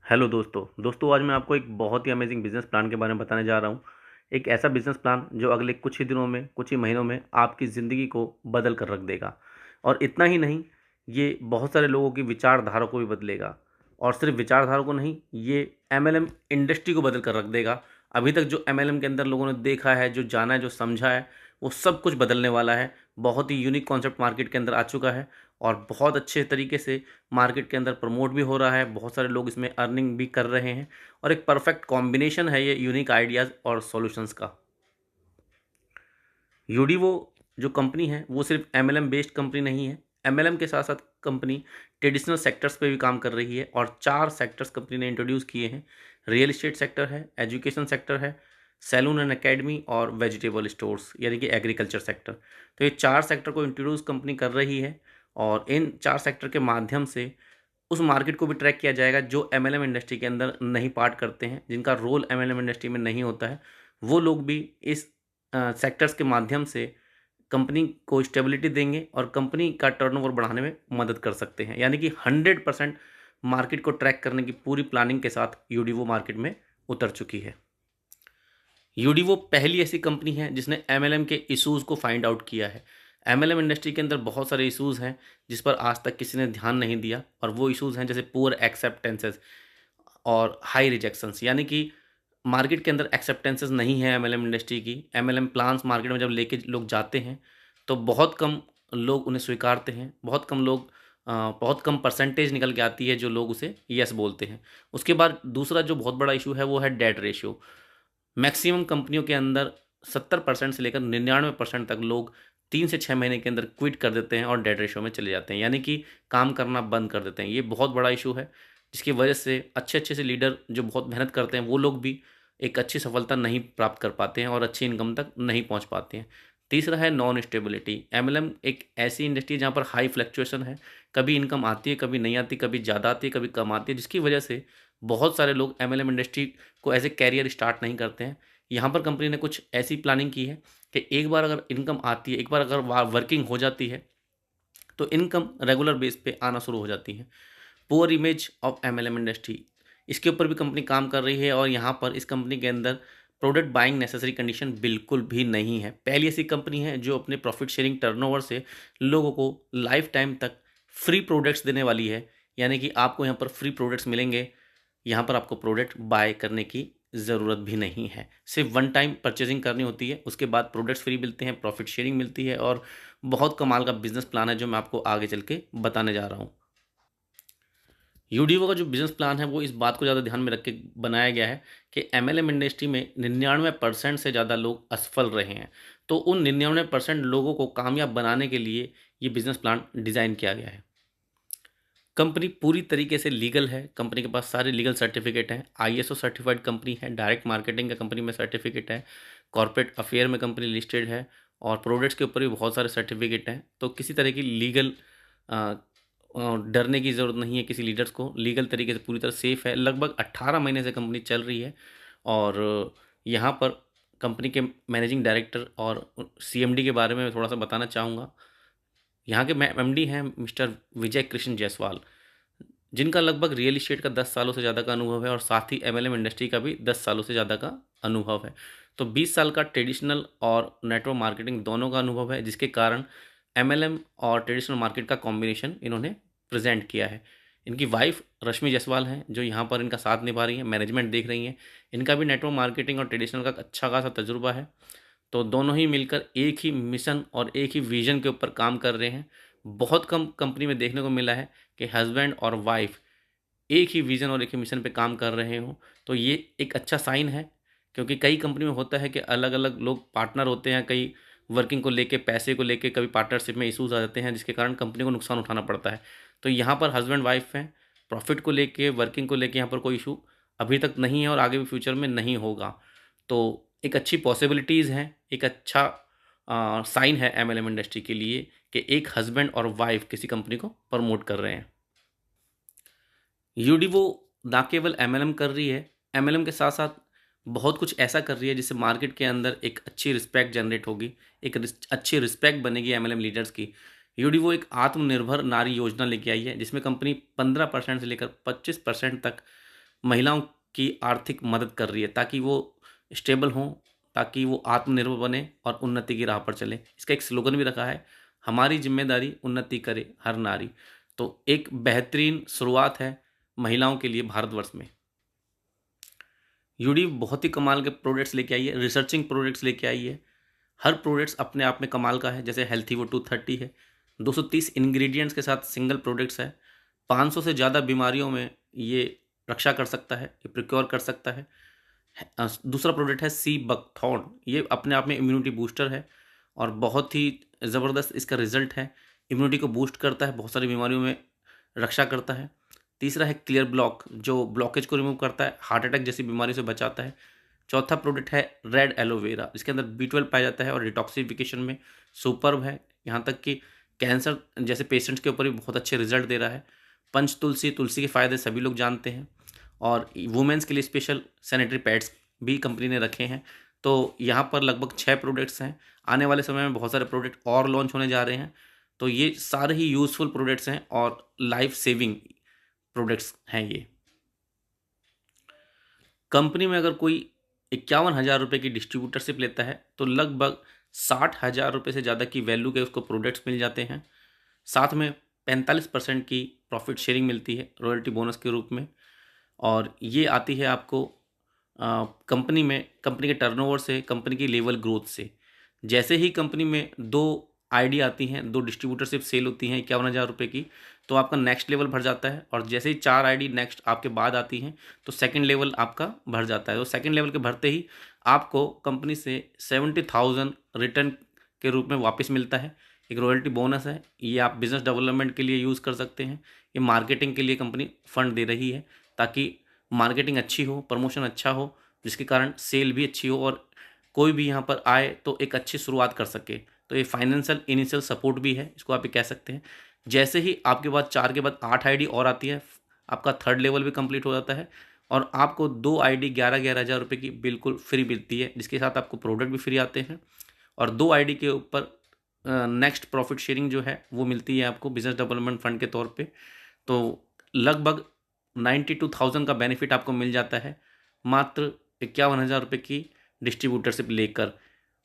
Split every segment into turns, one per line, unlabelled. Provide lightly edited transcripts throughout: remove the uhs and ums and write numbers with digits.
Hello दोस्तों आज मैं आपको एक बहुत ही अमेजिंग बिजनेस प्लान के बारे में बताने जा रहा हूँ। एक ऐसा बिजनेस प्लान जो अगले कुछ ही दिनों में, कुछ ही महीनों में आपकी ज़िंदगी को बदल कर रख देगा। और इतना ही नहीं, ये बहुत सारे लोगों की विचारधारा को भी बदलेगा। और सिर्फ विचारधारा को नहीं, ये एमएलएम इंडस्ट्री को बदल कर रख देगा। अभी तक जो एमएलएम के अंदर लोगों ने देखा है, जो जाना है, जो समझा है, वो सब कुछ बदलने वाला है। बहुत ही यूनिक कॉन्सेप्ट मार्केट के अंदर आ चुका है और बहुत अच्छे तरीके से मार्केट के अंदर प्रमोट भी हो रहा है। बहुत सारे लोग इसमें अर्निंग भी कर रहे हैं और एक परफेक्ट कॉम्बिनेशन है ये यूनिक आइडियाज़ और सॉल्यूशंस का। यूडीवो जो कंपनी है वो सिर्फ एमएलएम बेस्ड कंपनी नहीं है। एमएलएम के साथ साथ कंपनी ट्रेडिशनल सेक्टर्स पे भी काम कर रही है और 4 सेक्टर्स कंपनी ने इंट्रोड्यूस किए हैं। रियल एस्टेट सेक्टर है, एजुकेशन सेक्टर है, सैलून एंड एकेडमी और वेजिटेबल स्टोर्स यानी कि एग्रीकल्चर सेक्टर। तो ये 4 सेक्टर को इंट्रोड्यूस कंपनी कर रही है और इन 4 सेक्टर के माध्यम से उस मार्केट को भी ट्रैक किया जाएगा जो एमएलएम इंडस्ट्री के अंदर नहीं पार्ट करते हैं, जिनका रोल एमएलएम इंडस्ट्री में नहीं होता है। वो लोग भी इस सेक्टर्स के माध्यम से कंपनी को स्टेबिलिटी देंगे और कंपनी का टर्नओवर बढ़ाने में मदद कर सकते हैं। यानी कि 100% मार्केट को ट्रैक करने की पूरी प्लानिंग के साथ यूडीवो मार्केट में उतर चुकी है। यूडीवो पहली ऐसी कंपनी है जिसने एमएलएम के इश्यूज़ को फाइंड आउट किया है। एमएलएम इंडस्ट्री के अंदर बहुत सारे इश्यूज़ हैं जिस पर आज तक किसी ने ध्यान नहीं दिया, और वो इश्यूज़ हैं जैसे पुअर एक्सेप्टेंसेस और हाई रिजेक्शंस। यानी कि मार्केट के अंदर एक्सेप्टेंसेस नहीं है एमएलएम इंडस्ट्री की। एमएलएम प्लान्स मार्केट में जब लेके लोग जाते हैं तो बहुत कम लोग उन्हें स्वीकारते हैं। बहुत कम लोग बहुत कम परसेंटेज निकल के आती है जो लोग उसे यस बोलते हैं। उसके बाद दूसरा जो बहुत बड़ा इशू है वो है डेट रेशियो। मैक्सिमम कंपनियों के अंदर 70% से लेकर 99% तक लोग 3 से 6 महीने के अंदर क्विट कर देते हैं और डेड रेशो में चले जाते हैं, यानी कि काम करना बंद कर देते हैं। ये बहुत बड़ा इशू है जिसकी वजह से अच्छे अच्छे से लीडर जो बहुत मेहनत करते हैं वो लोग भी एक अच्छी सफलता नहीं प्राप्त कर पाते हैं और अच्छी इनकम तक नहीं पहुंच पाते हैं। तीसरा है नॉन स्टेबिलिटी। एमएलएम एक ऐसी इंडस्ट्री है जहाँ पर हाई फ्लक्चुएशन है। कभी इनकम आती है, कभी नहीं आती, कभी ज़्यादा आती है, कभी कम आती है, जिसकी वजह से बहुत सारे लोग एमएलएम इंडस्ट्री को एज ए कैरियर स्टार्ट नहीं करते हैं। यहाँ पर कंपनी ने कुछ ऐसी प्लानिंग की है कि एक बार अगर इनकम आती है, एक बार अगर वर्किंग हो जाती है, तो इनकम रेगुलर बेस पे आना शुरू हो जाती है। Poor image of MLM industry, इसके ऊपर भी कंपनी काम कर रही है और यहाँ पर इस कंपनी के अंदर प्रोडक्ट बाइंग नेसेसरी कंडीशन बिल्कुल भी नहीं है। पहली ऐसी कंपनी है जो अपने प्रॉफिट शेयरिंग टर्नओवर से लोगों को लाइफ टाइम तक फ्री प्रोडक्ट्स देने वाली है। यानी कि आपको यहाँ पर फ्री प्रोडक्ट्स मिलेंगे। यहाँ पर आपको प्रोडक्ट बाय करने की ज़रूरत भी नहीं है, सिर्फ वन टाइम परचेजिंग करनी होती है। उसके बाद प्रोडक्ट्स फ्री मिलते हैं, प्रॉफिट शेयरिंग मिलती है और बहुत कमाल का बिजनेस प्लान है जो मैं आपको आगे चल के बताने जा रहा हूँ। यूडीओ का जो बिजनेस प्लान है वो इस बात को ज़्यादा ध्यान में रख के बनाया गया है कि एमएलएम इंडस्ट्री में 99% से ज़्यादा लोग असफल रहे हैं। तो उन 99% लोगों को कामयाब बनाने के लिए ये बिजनेस प्लान डिज़ाइन किया गया है। कंपनी पूरी तरीके से लीगल है। कंपनी के पास सारे लीगल सर्टिफिकेट हैं। आईएसओ सर्टिफाइड कंपनी है। डायरेक्ट मार्केटिंग का कंपनी में सर्टिफिकेट है। कॉर्पोरेट अफेयर में कंपनी लिस्टेड है और प्रोडक्ट्स के ऊपर भी बहुत सारे सर्टिफिकेट हैं। तो किसी तरह की लीगल डरने की ज़रूरत नहीं है किसी लीडर्स को। लीगल तरीके से पूरी तरह सेफ़ है। लगभग 18 महीने से कंपनी चल रही है और यहाँ पर कंपनी के मैनेजिंग डायरेक्टर और सीएमडी के बारे में मैं थोड़ा सा बताना चाहूँगा। यहाँ के एमडी हैं मिस्टर विजय कृष्ण जायसवाल, जिनका लगभग रियल इस्टेट का 10 सालों से ज़्यादा का अनुभव है और साथ ही एमएलएम इंडस्ट्री का भी 10 सालों से ज़्यादा का अनुभव है। तो 20 साल का ट्रेडिशनल और नेटवर्क मार्केटिंग दोनों का अनुभव है, जिसके कारण एमएलएम और ट्रेडिशनल मार्केट का कॉम्बिनेशन इन्होंने प्रेजेंट किया है। इनकी वाइफ रश्मि जायसवाल हैं जो यहाँ पर इनका साथ निभा रही हैं, मैनेजमेंट देख रही हैं। इनका भी नेटवर्क मार्केटिंग और ट्रेडिशनल का अच्छा खासा तजुर्बा है। तो दोनों ही मिलकर एक ही मिशन और एक ही विजन के ऊपर काम कर रहे हैं। बहुत कम कंपनी में देखने को मिला है कि हस्बैंड और वाइफ एक ही विजन और एक ही मिशन पे काम कर रहे हों। तो ये एक अच्छा साइन है, क्योंकि कई कंपनी में होता है कि अलग अलग लोग पार्टनर होते हैं, कई वर्किंग को लेके, पैसे को लेके कभी पार्टनरशिप में इशूज़ आ जाते हैं जिसके कारण कंपनी को नुकसान उठाना पड़ता है। तो यहाँ पर हस्बैंड वाइफ हैं। प्रॉफिट को लेके, वर्किंग को लेके यहाँ पर कोई इशू अभी तक नहीं है और आगे भी फ्यूचर में नहीं होगा। तो एक अच्छी पॉसिबिलिटीज़ हैं, एक अच्छा साइन है एमएलएम इंडस्ट्री के लिए कि एक हस्बैंड और वाइफ किसी कंपनी को प्रमोट कर रहे हैं। यूडीवो ना केवल एमएलएम कर रही है, एमएलएम के साथ साथ बहुत कुछ ऐसा कर रही है जिससे मार्केट के अंदर एक अच्छी रिस्पेक्ट जनरेट होगी, एक अच्छी रिस्पेक्ट बनेगी एमएलएम लीडर्स की। यूडीवो एक आत्मनिर्भर नारी योजना लेके आई है जिसमें कंपनी 15% से लेकर 25% तक महिलाओं की आर्थिक मदद कर रही है ताकि वो स्टेबल हों, ताकि वो आत्मनिर्भर बने और उन्नति की राह पर चले। इसका एक स्लोगन भी रखा है, हमारी जिम्मेदारी उन्नति करे हर नारी। तो एक बेहतरीन शुरुआत है महिलाओं के लिए भारतवर्ष में। यूडी बहुत ही कमाल के प्रोडक्ट्स लेके आई है, रिसर्चिंग प्रोडक्ट्स लेके आई है। हर प्रोडक्ट्स अपने आप में कमाल का है। जैसे हेल्थी वो 230 है, 230 इंग्रेडिएंट्स के साथ सिंगल प्रोडक्ट्स है। 500 से ज़्यादा बीमारियों में ये रक्षा कर सकता है, ये प्रिक्योर कर सकता है। दूसरा प्रोडक्ट है सी बकथॉर्न, ये अपने आप में इम्यूनिटी बूस्टर है और बहुत ही ज़बरदस्त इसका रिजल्ट है। इम्यूनिटी को बूस्ट करता है, बहुत सारी बीमारियों में रक्षा करता है। तीसरा है क्लियर ब्लॉक, जो ब्लॉकेज को रिमूव करता है, हार्ट अटैक जैसी बीमारी से बचाता है। चौथा प्रोडक्ट है रेड एलोवेरा, जिसके अंदर B12 पाया जाता है और डिटॉक्सिफिकेशन में सुपर्ब है। यहाँ तक कि कैंसर जैसे पेशेंट्स के ऊपर भी बहुत अच्छे रिजल्ट दे रहा है। पंच तुलसी, तुलसी के फ़ायदे सभी लोग जानते हैं। और वुमेन्स के लिए स्पेशल सैनिटरी पैड्स भी कंपनी ने रखे हैं। तो यहाँ पर लगभग 6 प्रोडक्ट्स हैं। आने वाले समय में बहुत सारे प्रोडक्ट और लॉन्च होने जा रहे हैं। तो ये सारे ही यूज़फुल प्रोडक्ट्स हैं और लाइफ सेविंग प्रोडक्ट्स हैं ये। कंपनी में अगर कोई 51,000 रुपये की डिस्ट्रीब्यूटरशिप लेता है तो लगभग 60,000 रुपये से ज़्यादा की वैल्यू के उसको प्रोडक्ट्स मिल जाते हैं। साथ में 45% की प्रॉफिट शेयरिंग मिलती है रॉयल्टी बोनस के रूप में। और ये आती है आपको कंपनी में, कंपनी के टर्नओवर से, कंपनी की लेवल ग्रोथ से। जैसे ही कंपनी में 2 आईडी आती हैं, 2 डिस्ट्रीब्यूटरशिप सेल होती हैं 51,000 रुपये की, तो आपका नेक्स्ट लेवल भर जाता है। और जैसे ही 4 आईडी नेक्स्ट आपके बाद आती हैं तो सेकंड लेवल आपका भर जाता है। तो सेकंड लेवल के भरते ही आपको कंपनी से 70,000 रिटर्न के रूप में वापस मिलता है। एक रॉयल्टी बोनस है, ये आप बिज़नेस डेवलपमेंट के लिए यूज़ कर सकते हैं। ये मार्केटिंग के लिए कंपनी फंड दे रही है ताकि मार्केटिंग अच्छी हो, प्रमोशन अच्छा हो, जिसके कारण सेल भी अच्छी हो और कोई भी यहाँ पर आए तो एक अच्छी शुरुआत कर सके। तो ये फाइनेंशियल इनिशियल सपोर्ट भी है, इसको आप ये कह सकते हैं। जैसे ही आपके बाद 4 के बाद 8 आईडी और आती है, आपका थर्ड लेवल भी कंप्लीट हो जाता है और आपको 2 आईडी 11-11 हज़ार रुपये की बिल्कुल फ्री मिलती है, जिसके साथ आपको प्रोडक्ट भी फ्री आते हैं। और 2 आईडी के ऊपर नेक्स्ट प्रॉफिट शेयरिंग जो है वो मिलती है आपको बिजनेस डेवलपमेंट फंड के तौर पे। तो लगभग 92,000 का बेनिफिट आपको मिल जाता है मात्र 51,000 रुपये की डिस्ट्रीब्यूटरशिप लेकर।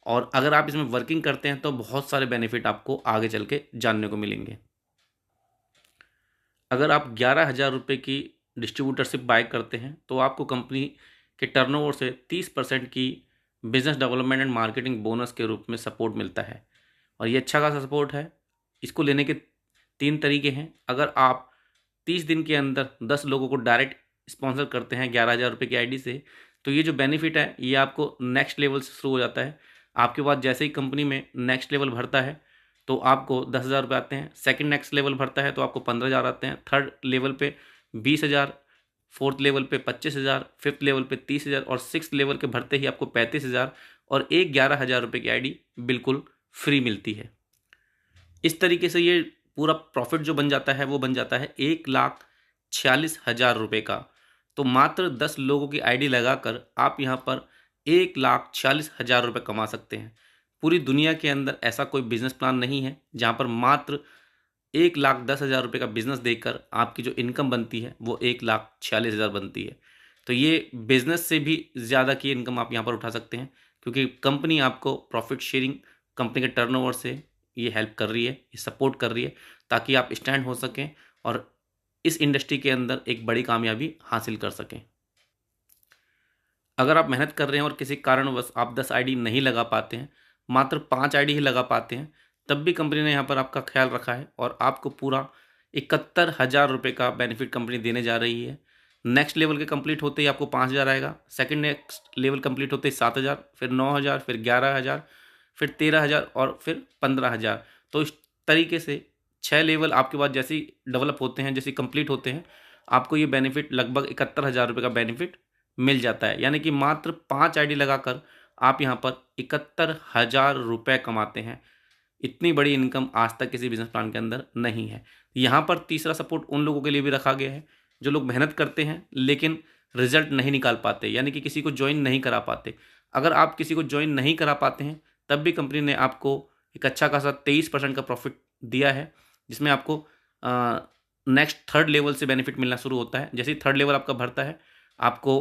और अगर आप इसमें वर्किंग करते हैं तो बहुत सारे बेनिफिट आपको आगे चल के जानने को मिलेंगे। अगर आप 11,000 रुपये की डिस्ट्रीब्यूटरशिप बाय करते हैं तो आपको कंपनी के टर्नओवर से 30% की business development and marketing bonus के रूप में सपोर्ट मिलता है। और ये अच्छा खासा सपोर्ट है। इसको लेने के 3 तरीके हैं। अगर आप 30 दिन के अंदर 10 लोगों को डायरेक्ट स्पॉन्सर करते हैं 11,000 रुपये की आईडी से, तो ये जो बेनिफिट है ये आपको नेक्स्ट लेवल से शुरू हो जाता है। आपके बाद जैसे ही कंपनी में नेक्स्ट लेवल भरता है तो आपको 10,000 रुपये आते हैं। सेकंड नेक्स्ट लेवल भरता है तो आपको 15,000 आते हैं। थर्ड लेवल पे 20,000, फोर्थ लेवल पे 25,000, फिफ्थ लेवल पे 30,000 और सिक्स लेवल के भरते ही आपको 35,000 और एक 11,000 रुपये की आईडी बिल्कुल फ्री मिलती है। इस तरीके से ये पूरा प्रॉफिट जो बन जाता है वो बन जाता है 1,46,000 रुपये का। तो मात्र 10 लोगों की आईडी लगाकर आप यहाँ पर 1,46,000 रुपये कमा सकते हैं। पूरी दुनिया के अंदर ऐसा कोई बिजनेस प्लान नहीं है जहाँ पर मात्र 1,10,000 रुपये का बिजनेस देकर आपकी जो इनकम बनती है वो 1,46,000 बनती है। तो ये बिजनेस से भी ज़्यादा की इनकम आप यहाँ पर उठा सकते हैं, क्योंकि कंपनी आपको प्रॉफिट शेयरिंग कंपनी के टर्नओवर से ये हेल्प कर रही है, ये सपोर्ट कर रही है ताकि आप स्टैंड हो सकें और इस इंडस्ट्री के अंदर एक बड़ी कामयाबी हासिल कर सकें। अगर आप मेहनत कर रहे हैं और किसी कारणवश आप 10 आईडी नहीं लगा पाते हैं, मात्र 5 आईडी ही लगा पाते हैं, तब भी कंपनी ने यहाँ पर आपका ख्याल रखा है और आपको पूरा 71,000 रुपये का बेनिफिट कंपनी देने जा रही है। नेक्स्ट लेवल के कंप्लीट होते ही आपको 5,000 आएगा। सेकंड नेक्स्ट लेवल कंप्लीट होते ही 7,000, फिर 9,000, फिर 11,000, फिर 13,000 और फिर 15,000। तो इस तरीके से 6 लेवल आपके पास जैसे ही डेवलप होते हैं, जैसे कंप्लीट होते हैं, आपको ये बेनिफिट लगभग 71,000 रुपये का बेनिफिट मिल जाता है। यानी कि मात्र 5 आईडी लगाकर आप यहाँ पर 71,000 रुपये कमाते हैं। इतनी बड़ी इनकम आज तक किसी बिजनेस प्लान के अंदर नहीं है। यहाँ पर तीसरा सपोर्ट उन लोगों के लिए भी रखा गया है जो लोग मेहनत करते हैं लेकिन रिजल्ट नहीं निकाल पाते, यानी कि किसी को ज्वाइन नहीं करा पाते। अगर आप किसी को ज्वाइन नहीं करा पाते हैं तब भी कंपनी ने आपको एक अच्छा खासा 23% का प्रॉफिट दिया है, जिसमें आपको नेक्स्ट थर्ड लेवल से बेनिफिट मिलना शुरू होता है। जैसे ही थर्ड लेवल आपका भरता है आपको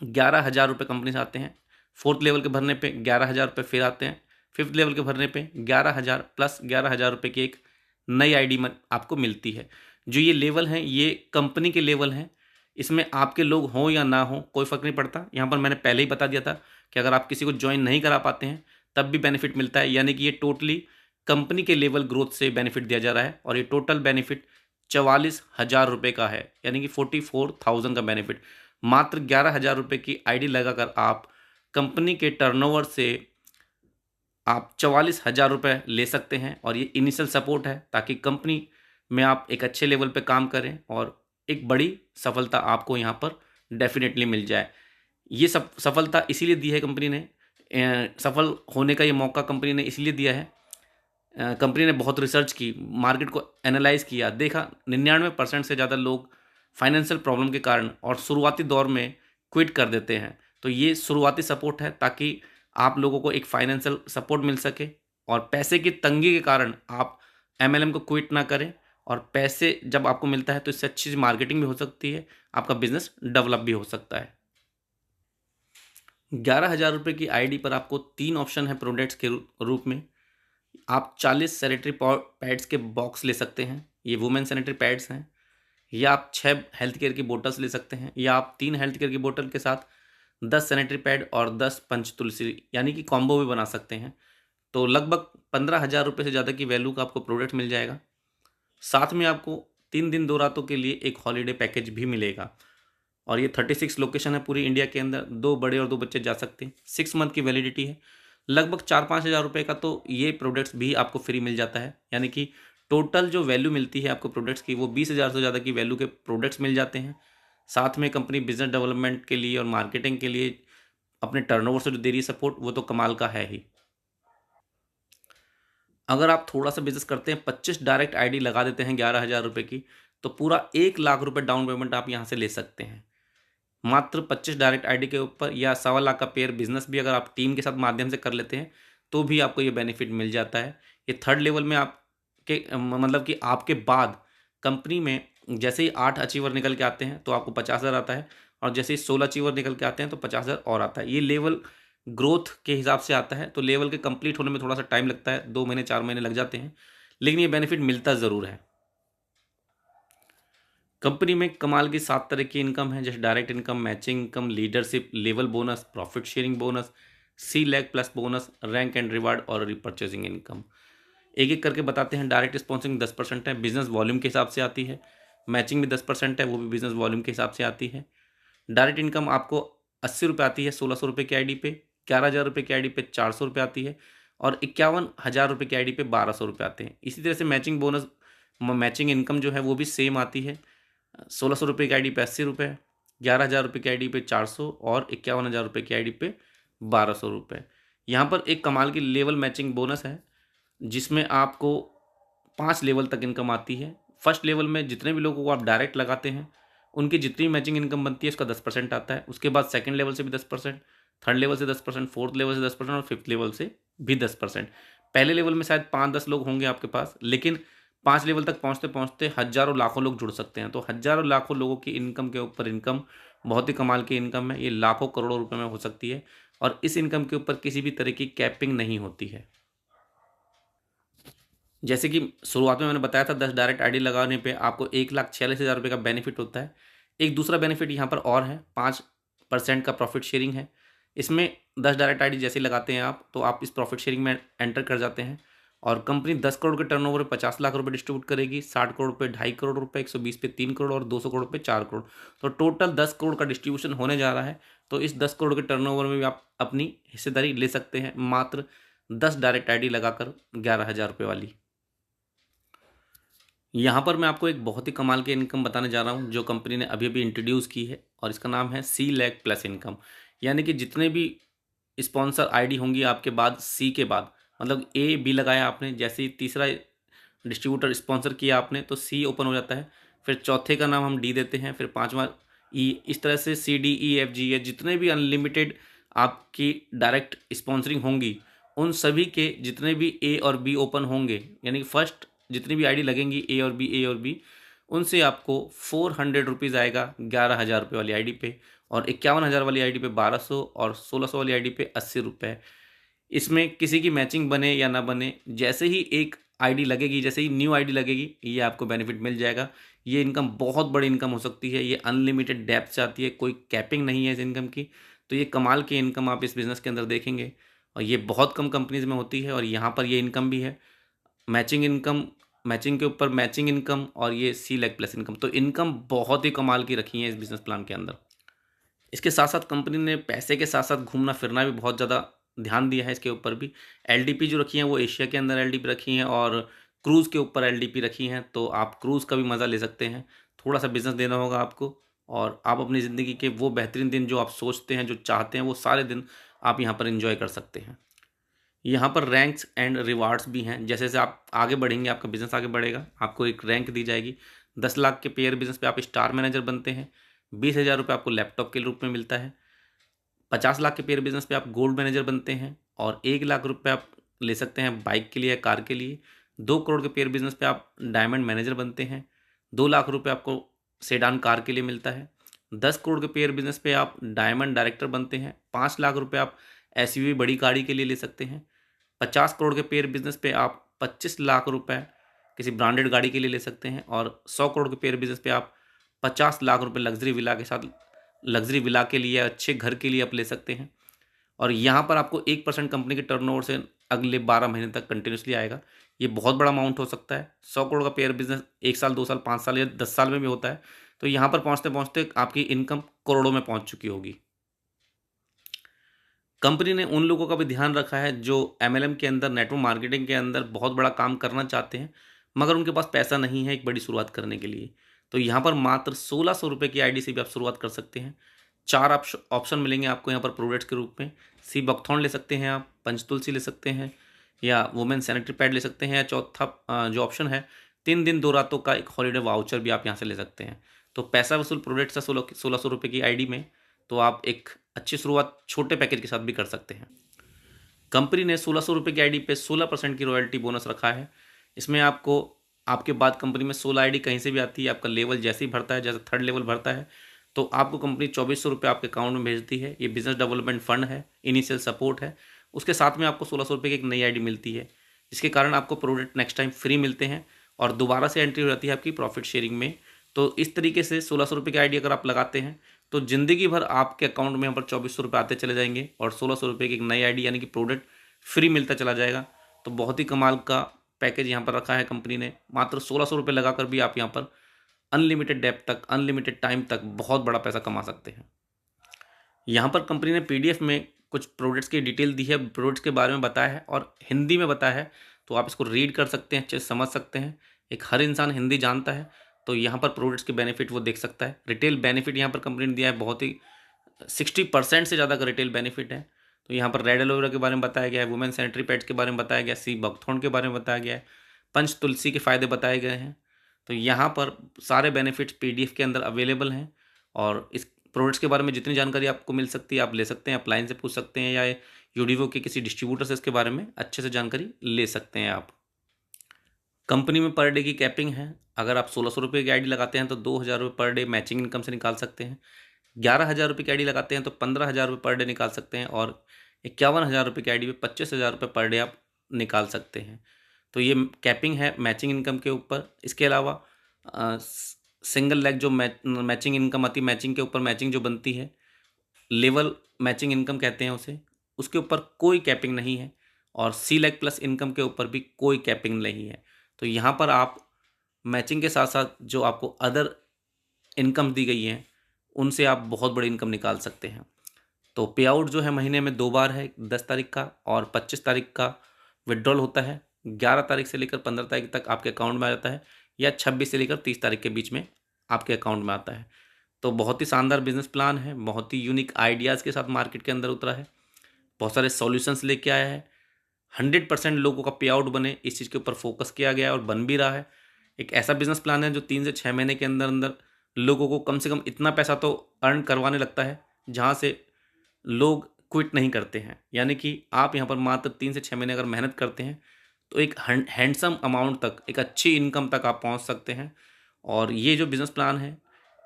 11,000 रुपये कंपनी से आते हैं। फोर्थ लेवल के भरने पे 11,000 रुपये फिर आते हैं। फिफ्थ लेवल के भरने पे 11,000 प्लस 11,000 रुपये की एक नई आईडी आपको मिलती है। जो ये लेवल हैं ये कंपनी के लेवल हैं, इसमें आपके लोग हों या ना हों कोई फ़र्क नहीं पड़ता। यहाँ पर मैंने पहले ही बता दिया था कि अगर आप किसी को ज्वाइन नहीं करा पाते हैं तब भी बेनिफिट मिलता है, यानी कि ये टोटली कंपनी के लेवल ग्रोथ से बेनिफिट दिया जा रहा है और ये टोटल बेनिफिट 44,000 रुपये का है, यानी कि 44,000 का बेनिफिट। मात्र 11,000 रुपये की आईडी लगाकर आप कंपनी के टर्नओवर से आप 44,000 रुपये ले सकते हैं और ये इनिशियल सपोर्ट है ताकि कंपनी में आप एक अच्छे लेवल पे काम करें और एक बड़ी सफलता आपको यहाँ पर डेफिनेटली मिल जाए। ये सब सफलता इसीलिए दी है कंपनी ने, सफल होने का ये मौका कंपनी ने इसलिए दिया है। कंपनी ने बहुत रिसर्च की, मार्केट को एनालाइज किया, देखा 99% से ज़्यादा लोग फाइनेंशियल प्रॉब्लम के कारण और शुरुआती दौर में क्विट कर देते हैं। तो ये शुरुआती सपोर्ट है ताकि आप लोगों को एक फाइनेंशियल सपोर्ट मिल सके और पैसे की तंगी के कारण आप एमएलएम को क्विट ना करें। और पैसे जब आपको मिलता है तो इससे अच्छी मार्केटिंग भी हो सकती है, आपका बिजनेस डेवलप भी हो सकता है। 11,000 रुपये की आईडी पर आपको 3 ऑप्शन है प्रोडक्ट्स के रूप में। आप 40 सैनिटरी पैड्स के बॉक्स ले सकते हैं, ये वुमेन सैनिटरी पैड्स हैं, या आप 6 हेल्थ केयर की बोतल्स ले सकते हैं, या आप 3 हेल्थ केयर की बोतल के साथ 10 सैनिटरी पैड और 10 पंचतुलसी यानी कि कॉम्बो भी बना सकते हैं। तो लगभग 15,000 रुपये से ज़्यादा की वैल्यू का आपको प्रोडक्ट मिल जाएगा। साथ में आपको 3 दिन 2 रातों के लिए एक हॉलीडे पैकेज भी मिलेगा और ये 36 लोकेशन है पूरी इंडिया के अंदर, 2 बड़े और 2 बच्चे जा सकते हैं। 6 मंथ की वैलिडिटी है। लगभग 4-5 हज़ार रुपये का तो ये प्रोडक्ट्स भी आपको फ्री मिल जाता है, यानी कि टोटल जो वैल्यू मिलती है आपको प्रोडक्ट्स की वो 20,000 से ज़्यादा की वैल्यू के प्रोडक्ट्स मिल जाते हैं। साथ में कंपनी बिजनेस डेवलपमेंट के लिए और मार्केटिंग के लिए अपने टर्नओवर से जो दे रही है सपोर्ट, वो तो कमाल का है ही। अगर आप थोड़ा सा बिजनेस करते हैं, 25 डायरेक्ट आईडी लगा देते हैं 11,000 रुपये की, तो पूरा 1,00,000 रुपये डाउन पेमेंट आप यहाँ से ले सकते हैं मात्र 25 डायरेक्ट आईडी के ऊपर, या 1,25,000 का पेयर बिजनेस भी अगर आप टीम के साथ माध्यम से कर लेते हैं तो भी आपको ये बेनिफिट मिल जाता है। ये थर्ड लेवल में आपके मतलब कि आपके बाद कंपनी में जैसे ही 8 अचीवर निकल के आते हैं तो आपको 50,000 आता है, और जैसे ही 16 अचीवर निकल के आते हैं तो 50,000 और आता है। ये लेवल ग्रोथ के हिसाब से आता है, तो लेवल के कंप्लीट होने में थोड़ा सा टाइम लगता है, 2 महीने 4 महीने लग जाते हैं, लेकिन ये बेनिफिट मिलता ज़रूर है। कंपनी में कमाल की 7 तरह की इनकम है, जैसे direct income, matching income, leadership level bonus, profit sharing bonus, सी लैग plus bonus, rank and reward और रिपर्चेसिंग इनकम। एक एक करके बताते हैं। डायरेक्ट स्पॉन्सरिंग 10% है, बिजनेस वॉल्यूम के हिसाब से आती है। मैचिंग भी 10% है, वो भी बिजनेस वॉल्यूम के हिसाब से आती है। डायरेक्ट इनकम आपको 80 रुपये आती है 1600 रुपये की आईडी पे, 11,000 रुपये की आईडी पे 400 रुपये आती है, और 51,000 रुपये की आईडी पे 1,200 रुपये आते हैं। इसी तरह से मैचिंग बोनस, मैचिंग इनकम जो है वो भी सेम आती है। 1,600 रुपये की आईडी पे 80 रुपये, 11,000 रुपये की आईडी पे 400 और 51,000 रुपये की आईडी पे 1,200 रुपये। यहाँ पर एक कमाल की लेवल मैचिंग बोनस है जिसमें आपको 5 लेवल तक इनकम आती है। फर्स्ट लेवल में जितने भी लोगों को आप डायरेक्ट लगाते हैं उनकी जितनी मैचिंग इनकम बनती है उसका 10% आता है। उसके बाद सेकंड लेवल से भी 10%, थर्ड लेवल से 10%, फोर्थ लेवल से 10% और फिफ्थ लेवल से भी 10%। पहले लेवल में शायद 5-10 लोग होंगे आपके पास, लेकिन 5 लेवल तक पहुँचते पहुँचते हज़ारों लाखों लोग जुड़ सकते हैं। तो हज़ारों लाखों लोगों की इनकम के ऊपर इनकम बहुत ही कमाल की इनकम है। ये लाखों करोड़ों रुपये में हो सकती है और इस इनकम के ऊपर किसी भी तरह की कैपिंग नहीं होती है। जैसे कि शुरुआत में मैंने बताया था 10 डायरेक्ट आईडी लगाने पे आपको 1,46,000 रुपये का बेनिफिट होता है। एक दूसरा बेनिफिट यहाँ पर और है, 5% का प्रॉफिट शेयरिंग है। इसमें 10 डायरेक्ट आईडी जैसे लगाते हैं आप, तो आप इस प्रॉफिट शेयरिंग में एंटर कर जाते हैं और कंपनी 10 करोड़ के टर्नओवर पे 50 लाख रुपए डिस्ट्रीब्यूट करेगी, 60 करोड़ पे 2.5 करोड़ रुपए, 120 पे 3 करोड़ और 200 करोड़ पे 4 करोड़। तो टोटल 10 करोड़ का डिस्ट्रीब्यूशन होने जा रहा है। तो इस 10 करोड़ के टर्नओवर में भी आप अपनी हिस्सेदारी ले सकते हैं मात्र 10 डायरेक्ट आईडी लगाकर 11,000 रुपये वाली। यहाँ पर मैं आपको एक बहुत ही कमाल की इनकम बताने जा रहा हूँ जो कंपनी ने अभी अभी इंट्रोड्यूस की है, और इसका नाम है सी लैग प्लस इनकम। यानी कि जितने भी स्पॉन्सर आईडी होंगी आपके बाद, सी के बाद, मतलब ए बी लगाया आपने, जैसे ही तीसरा डिस्ट्रीब्यूटर स्पॉन्सर किया आपने तो सी ओपन हो जाता है, फिर चौथे का नाम हम डी देते हैं, फिर पाँचवा ई, इस तरह से C D E F G, ये जितने भी अनलिमिटेड आपकी डायरेक्ट स्पॉन्सरिंग होंगी उन सभी के जितने भी ए और बी ओपन होंगे, यानी कि फर्स्ट जितनी भी आईडी लगेंगी ए और बी उनसे आपको 400 रुपीज़ आएगा 11,000 रुपये वाली आईडी पे, और 51,000 वाली आईडी पे 1200, और 1600 वाली आईडी पे 80 रुपये। इसमें किसी की मैचिंग बने या ना बने, जैसे ही एक आईडी लगेगी, जैसे ही न्यू आईडी लगेगी, ये आपको बेनिफिट मिल जाएगा। ये इनकम बहुत बड़ी इनकम हो सकती है, ये अनलिमिटेड डेप्थ से आती है, कोई कैपिंग नहीं है इस इनकम की। तो ये कमाल की इनकम आप इस बिज़नेस के अंदर देखेंगे, और ये बहुत कम कंपनीज़ में होती है, और यहाँ पर ये इनकम भी है। मैचिंग इनकम, मैचिंग के ऊपर मैचिंग इनकम, और ये सी लेग प्लस इनकम, तो इनकम बहुत ही कमाल की रखी है इस बिज़नेस प्लान के अंदर। इसके साथ साथ कंपनी ने पैसे के साथ साथ घूमना फिरना भी बहुत ज़्यादा ध्यान दिया है इसके ऊपर भी। एलडीपी जो रखी हैं वो एशिया के अंदर एलडीपी रखी हैं, और क्रूज़ के ऊपर एलडीपी रखी हैं, तो आप क्रूज़ का भी मज़ा ले सकते हैं। थोड़ा सा बिजनेस देना होगा आपको, और आप अपनी ज़िंदगी के वो बेहतरीन दिन जो आप सोचते हैं, जो चाहते हैं, वो सारे दिन आप यहाँ पर इंजॉय कर सकते हैं। यहाँ पर रैंक्स एंड रिवार्ड्स भी हैं। जैसे जैसे आप आगे बढ़ेंगे, आपका बिजनेस आगे बढ़ेगा, आपको एक रैंक दी जाएगी। 10 लाख के पेयर बिजनेस पे आप स्टार मैनेजर बनते हैं, 20,000 रुपये आपको लैपटॉप के रूप में मिलता है। 50 लाख के पेयर बिजनेस पे आप गोल्ड मैनेजर बनते हैं, और 1 लाख रुपये आप ले सकते हैं बाइक के लिए या कार के लिए। 2 करोड़ के पेयर बिजनेस पे आप डायमंड मैनेजर बनते हैं, 2 लाख रुपये आपको सेडान कार के लिए मिलता है। 10 करोड़ के पेयर बिजनेस पे आप डायमंड डायरेक्टर बनते हैं, 5 लाख रुपये आप एसयूवी बड़ी गाड़ी के लिए ले सकते हैं। 50 करोड़ के पेयर बिजनेस पे आप 25 लाख रुपये किसी ब्रांडेड गाड़ी के लिए ले सकते हैं, और 100 करोड़ के पेयर बिजनेस पे आप 50 लाख रुपये लग्जरी विला के साथ, लग्जरी विला के लिए, अच्छे घर के लिए आप ले सकते हैं। और यहाँ पर आपको 1% कंपनी के टर्नओवर से अगले 12 महीने तक कंटिन्यूसली आएगा। ये बहुत बड़ा अमाउंट हो सकता है। 100 करोड़ का पेयर बिजनेस 1 साल, 2 साल, 5 साल या 10 साल में भी होता है। तो यहाँ पर पहुँचते पहुँचते आपकी इनकम करोड़ों में पहुँच चुकी होगी। कंपनी ने उन लोगों का भी ध्यान रखा है जो एमएलएम के अंदर, नेटवर्क मार्केटिंग के अंदर बहुत बड़ा काम करना चाहते हैं, मगर उनके पास पैसा नहीं है एक बड़ी शुरुआत करने के लिए। तो यहाँ पर मात्र 1,600 रुपये की आईडी से भी आप शुरुआत कर सकते हैं। 4 ऑप्शन मिलेंगे आपको यहाँ पर प्रोडक्ट्स के रूप में। सी बकथॉर्न ले सकते हैं आप, पंचतुलसी ले सकते हैं, या वुमेन सैनिटरी पैड ले सकते हैं, या चौथा जो ऑप्शन है, 3 दिन 2 रातों का एक हॉलीडे वाउचर भी आप यहाँ से ले सकते हैं। तो पैसा वसूल प्रोडक्ट्स है 1,600 रुपये की आईडी में, तो आप एक अच्छी शुरुआत छोटे पैकेज के साथ भी कर सकते हैं। कंपनी ने 1,600 रुपये की आईडी पे 16% की रॉयल्टी बोनस रखा है। इसमें आपको, आपके बाद कंपनी में 16 आईडी कहीं से भी आती है, आपका लेवल जैसे ही बढ़ता है, जैसे 3rd लेवल बढ़ता है, तो आपको कंपनी 2,400 रुपये आपके अकाउंट में भेजती है। ये बिजनेस डेवलपमेंट फंड है, इनिशियल सपोर्ट है। उसके साथ में आपको 1,600 रुपये की एक नई आईडी मिलती है, जिसके कारण आपको प्रोडक्ट नेक्स्ट टाइम फ्री मिलते हैं, और दोबारा से एंट्री हो जाती है आपकी प्रॉफिट शेयरिंग में। तो इस तरीके से 1,600 रुपये की आईडी अगर आप लगाते हैं, तो ज़िंदगी भर आपके अकाउंट में यहाँ पर 2,400 रुपये आते चले जाएंगे, और 1,600 रुपये की एक नई आईडी यानी कि प्रोडक्ट फ्री मिलता चला जाएगा। तो बहुत ही कमाल का पैकेज यहाँ पर रखा है कंपनी ने। मात्र 1,600 रुपये लगाकर भी आप यहाँ पर अनलिमिटेड डेप्थ तक, अनलिमिटेड टाइम तक बहुत बड़ा पैसा कमा सकते हैं। यहाँ पर कंपनी ने पीडीएफ में कुछ प्रोडक्ट्स की डिटेल दी है, प्रोडक्ट्स के बारे में बताया है, और हिंदी में बताया है, तो आप इसको रीड कर सकते हैं, अच्छे से समझ सकते हैं। एक हर इंसान हिंदी जानता है, तो यहाँ पर प्रोडक्ट्स के बेनिफिट वो देख सकता है। रिटेल बेनिफिट यहाँ पर कंपनी ने दिया है, बहुत ही 60% से ज़्यादा का रिटेल बेनिफिट है। तो यहाँ पर रेड एलोवेरा के बारे में बताया गया है, वुमेन सैनिटरी पैड्स के बारे में बताया गया है, सी बकथॉर्न के बारे में बताया गया है, पंच तुलसी के फ़ायदे बताए गए हैं। तो यहाँ पर सारे बेनिफिट्स पीडीएफ के अंदर अवेलेबल हैं, और इस प्रोडक्ट्स के बारे में जितनी जानकारी आपको मिल सकती है आप ले सकते हैं, अपलाइन से पूछ सकते हैं, या यूडीवो के किसी डिस्ट्रीब्यूटर से इसके बारे में अच्छे से जानकारी ले सकते हैं आप। कंपनी में पर डे की कैपिंग है। अगर आप 1,600 रुपये की आईडी लगाते हैं तो 2,000 रुपये पर डे मैचिंग इनकम से निकाल सकते हैं। 11,000 रुपये की आईडी लगाते हैं तो 15,000 रुपये पर डे निकाल सकते हैं, और 51,000 रुपये की आईडी पे 25,000 रुपये पर डे आप निकाल सकते हैं। तो ये कैपिंग है मैचिंग इनकम के ऊपर। इसके अलावा सिंगल लेग जो मैचिंग इनकम आती है, मैचिंग के ऊपर मैचिंग जो बनती है, लेवल मैचिंग इनकम कहते हैं उसे, उसके ऊपर कोई कैपिंग नहीं है, और सी लेग प्लस इनकम के ऊपर भी कोई कैपिंग नहीं है। तो यहाँ पर आप मैचिंग के साथ साथ जो आपको अदर इनकम दी गई हैं, उनसे आप बहुत बड़ी इनकम निकाल सकते हैं। तो पे आउट जो है महीने में 2 बार है, 10 तारीख का और 25 तारीख का विड्रॉल होता है। 11 तारीख से लेकर 15 तारीख तक आपके अकाउंट में आ जाता है, या 26 से लेकर 30 तारीख के बीच में आपके अकाउंट में आता है। तो बहुत ही शानदार बिजनेस प्लान है, बहुत ही यूनिक आइडियाज़ के साथ मार्केट के अंदर उतरा है, बहुत सारे सॉल्यूशंस लेके आया है। 100% लोगों का पे आउट बने, इस चीज़ के ऊपर फोकस किया गया है और बन भी रहा है। एक ऐसा बिजनेस प्लान है जो 3 से 6 महीने के अंदर अंदर लोगों को कम से कम इतना पैसा तो अर्न करवाने लगता है जहाँ से लोग क्विट नहीं करते हैं। यानी कि आप यहाँ पर मात्र 3 से 6 महीने अगर मेहनत करते हैं तो एक हैंडसम अमाउंट तक, एक अच्छी इनकम तक आप पहुँच सकते हैं। और ये जो बिज़नेस प्लान है,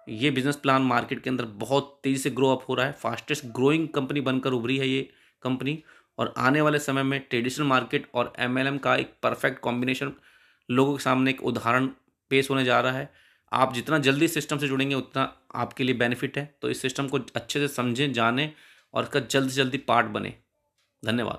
ये बिज़नेस प्लान मार्केट के अंदर बहुत तेज़ी से ग्रो अप हो रहा है। फास्टेस्ट ग्रोइंग कंपनी बनकर उभरी है ये कंपनी, और आने वाले समय में ट्रेडिशनल मार्केट और एमएलएम का एक परफेक्ट कॉम्बिनेशन लोगों के सामने एक उदाहरण पेश होने जा रहा है। आप जितना जल्दी सिस्टम से जुड़ेंगे उतना आपके लिए बेनिफिट है। तो इस सिस्टम को अच्छे से समझें, जानें और इसका जल्द से जल्दी पार्ट बने। धन्यवाद।